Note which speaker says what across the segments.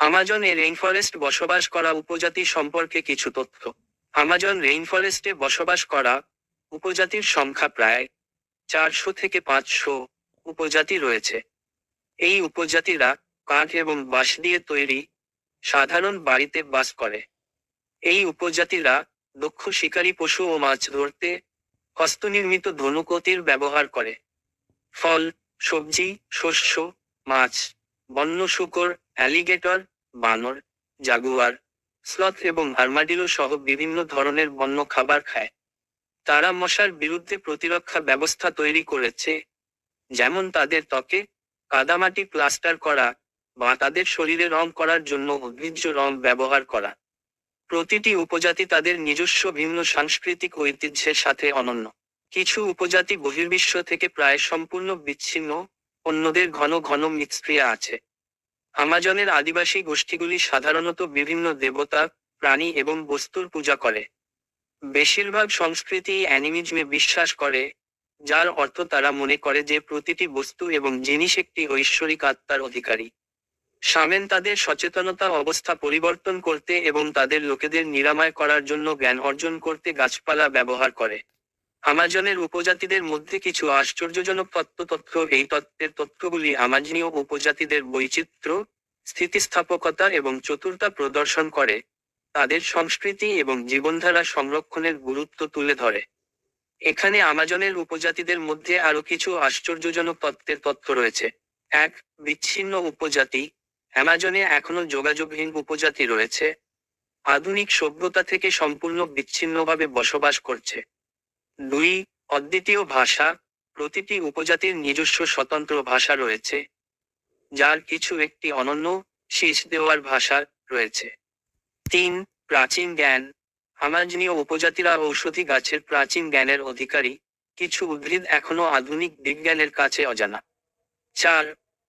Speaker 1: Amazon rainforest বসবাস করা উপজাতি সম্পর্কে কিছু তথ্য। আমাজন রেইনফরেস্টে বসবাস করা উপজাতির সংখ্যা প্রায় 400 থেকে 500 উপজাতি রয়েছে। এই উপজাতিরা কাঠ এবং বাঁশ দিয়ে তৈরি সাধারণ বাড়িতে বাস করে। এই উপজাতিরা দক্ষ শিকারী পশু ও মাছ ধরতে হস্তনির্মিত ধনুকতির ব্যবহার করে। ফল, সবজি, শস্য, মাছ, বন্য শূকর, অ্যালিগেটর, বানর, জাগুয়ার, স্লথ এবং আর্মাডিলো সহ বিভিন্ন ধরনের বন্য খাবার খায়। তারা মশার বিরুদ্ধে প্রতিরক্ষা ব্যবস্থা তৈরি করেছে, যেমন তাদের ত্বকে কাদামাটি প্লাস্টার করা বা তাদের শরীরে রং করার জন্য উদ্ভিজ্জ রং ব্যবহার করা। প্রতিটি উপজাতি তাদের নিজস্ব ভিন্ন সাংস্কৃতিক ঐতিহ্যের সাথে অনন্য। কিছু উপজাতি বহির্বিশ্ব থেকে প্রায় সম্পূর্ণ বিচ্ছিন্ন, অন্যদের ঘন ঘন মিথস্ক্রিয়া আছে। আমাজনের আদিবাসী গোষ্ঠীগুলি সাধারণত বিভিন্ন দেবতা, প্রাণী এবং বস্তুর পূজা করে। বেশিরভাগ সংস্কৃতি অ্যানিমিজমে বিশ্বাস করে, যার অর্থ তারা মনে করে যে প্রতিটি বস্তু এবং জিনিস একটি ঐশ্বরিক আত্মার অধিকারী। শামেন তাদের সচেতনতা অবস্থা পরিবর্তন করতে এবং তাদের লোকেদের নিরাময় করার জন্য জ্ঞান অর্জন করতে গাছপালা ব্যবহার করে। আমাজনের উপজাতিদের মধ্যে কিছু আশ্চর্যজনক তথ্য। এই তত্ত্বের তথ্যগুলি আমাজনীয় উপজাতিদের বৈচিত্র্য, স্থিতিস্থাপকতা এবং চতুরতা প্রদর্শন করে, তাদের সংস্কৃতি এবং জীবনধারা সংরক্ষণের গুরুত্ব তুলে ধরে। এখানে আমাজনের উপজাতিদের মধ্যে আরো কিছু আশ্চর্যজনক তথ্য রয়েছে। 1. বিচ্ছিন্ন উপজাতি। অ্যামাজনে এখনো যোগাযোগহীন উপজাতি রয়েছে, আধুনিক সভ্যতা থেকে সম্পূর্ণ বিচ্ছিন্নভাবে বসবাস করছে। 2. অদ্বিতীয় ভাষা। প্রতিটি উপজাতির নিজস্ব স্বতন্ত্র ভাষা রয়েছে, যার কিছু একটি অনন্য শীষ দেওয়ার ভাষা রয়েছে। 3. প্রাচীন জ্ঞান। আমাজনীয় উপজাতিরা ঔষধি গাছের প্রাচীন জ্ঞানের অধিকারী, কিছু উদ্ভিদ এখনো আধুনিক বিজ্ঞানের কাছে অজানা। 4.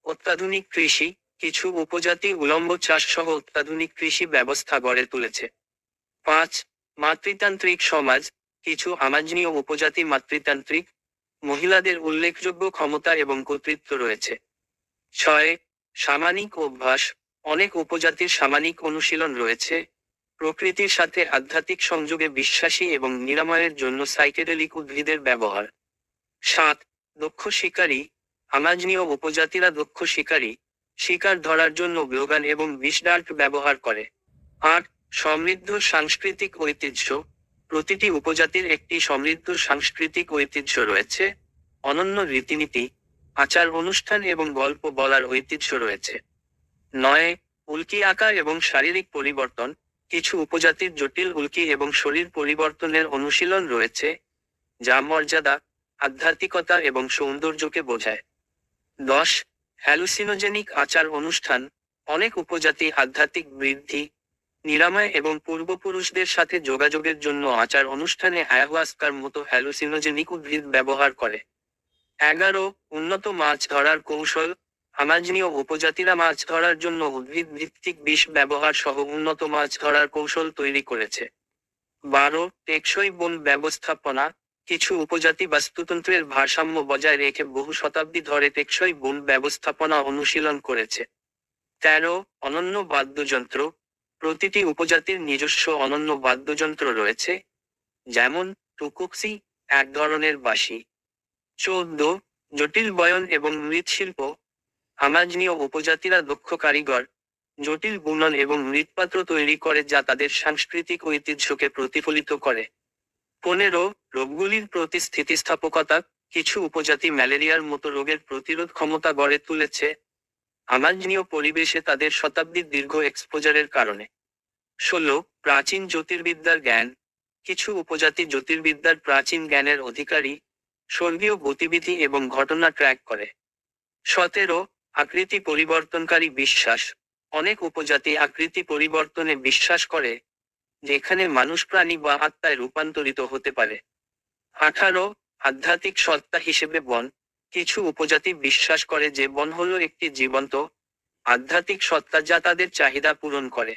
Speaker 1: অত্যাধুনিক কৃষি। কিছু উপজাতি উলম্ব চাষ সহ অত্যাধুনিক কৃষি ব্যবস্থা গড়ে তুলেছে। 5. মাতৃতান্ত্রিক সমাজ। কিছু আমাজনীয় উপজাতি মাতৃতান্ত্রিক, মহিলাদের উল্লেখযোগ্য ক্ষমতা এবং কর্তৃত্ব রয়েছে। 6. সামানিক অভ্যাস। অনেক উপজাতির সামানিক অনুশীলন রয়েছে, প্রকৃতির সাথে আধ্যাত্মিক সংযোগে বিশ্বাসী এবং নিরাময়ের জন্য সাইকেডেলিক উদ্ভিদের ব্যবহার। 7. দক্ষ শিকারী। আমাজনীয় উপজাতিরা দক্ষ শিকারী, শিকার ধরার জন্য গ্লোগান এবং বিষডার্ট ব্যবহার করে। 8. সমৃদ্ধ সাংস্কৃতিক ঐতিহ্য। প্রতিটি উপজাতির একটি সমৃদ্ধ সাংস্কৃতিক ঐতিহ্য রয়েছে, অনন্য রীতিনীতি, আচার অনুষ্ঠান এবং গল্প বলার ঐতিহ্য রয়েছে। 9. উল্কি আঁকা এবং শারীরিক পরিবর্তন। কিছু উপজাতির জটিল উল্কি এবং শরীর পরিবর্তনের অনুশীলন রয়েছে, যা মর্যাদা, আধ্যাত্মিকতা এবং সৌন্দর্যকে বোঝায়। 10. হ্যালুসিনোজেনিক আচার অনুষ্ঠান। অনেক উপজাতি আধ্যাত্মিক বৃদ্ধি, নিরাময় এবং পূর্বপুরুষদের সাথে যোগাযোগের জন্য আচার অনুষ্ঠানে আয়াহুয়াস্কার মতো হ্যালুসিনোজেনিক উদ্ভিদ ব্যবহার করে। 11. উন্নত মাছ ধরার কৌশল। আমাজনীয় উপজাতিরা মাছ ধরার জন্য উদ্ভিদ ভিত্তিক বিষ ব্যবহার সহ উন্নত মাছ ধরার কৌশল তৈরি করেছে। 12. টেকসই বন ব্যবস্থাপনা। কিছু উপজাতি বাস্তুতন্ত্রের ভারসাম্য বজায় রেখে বহু শতাব্দী ধরে টেকসই বন ব্যবস্থাপনা অনুশীলন করেছে। 13. অনন্য বাদ্যযন্ত্র। প্রতিটি উপজাতির নিজস্ব অনন্য বাদ্যযন্ত্র রয়েছে, যেমন টুকুক্সি, এক ধরনের বাঁশি। 14. জটিল বয়ন এবং মৃৎশিল্প। আমাজনীয় উপজাতিরা দক্ষ কারিগর, জটিল বুনন এবং মৃৎপাত্র তৈরি করে যা তাদের সাংস্কৃতিক ঐতিহ্যকে প্রতিফলিত করে। 15. রোগগুলির প্রতি স্থিতিস্থাপকতা। কিছু উপজাতি ম্যালেরিয়ার মতো রোগের প্রতিরোধ ক্ষমতা গড়ে তুলেছে, আমাজনীয় পরিবেশে তাদের শতাব্দীর দীর্ঘ এক্সপোজারের কারণে। 16. প্রাচীন জ্যোতির্বিদ্যার জ্ঞান। কিছু উপজাতি জ্যোতির্বিদ্যার প্রাচীন জ্ঞানের অধিকারী, স্বর্গীয় গতিবিধি এবং ঘটনা ট্র্যাক করে। 17. আকৃতি পরিবর্তনকারী বিশ্বাস। অনেক উপজাতি আকৃতি পরিবর্তনে বিশ্বাস করে, যেখানে মানুষ প্রাণী বা আত্মায় রূপান্তরিত হতে পারে। 18. আধ্যাত্মিক সত্তা হিসেবে বন। কিছু উপজাতি বিশ্বাস করে যে বন হলো একটি জীবন্ত, আধ্যাত্মিক সত্তা যা তাদের চাহিদা পূরণ করে।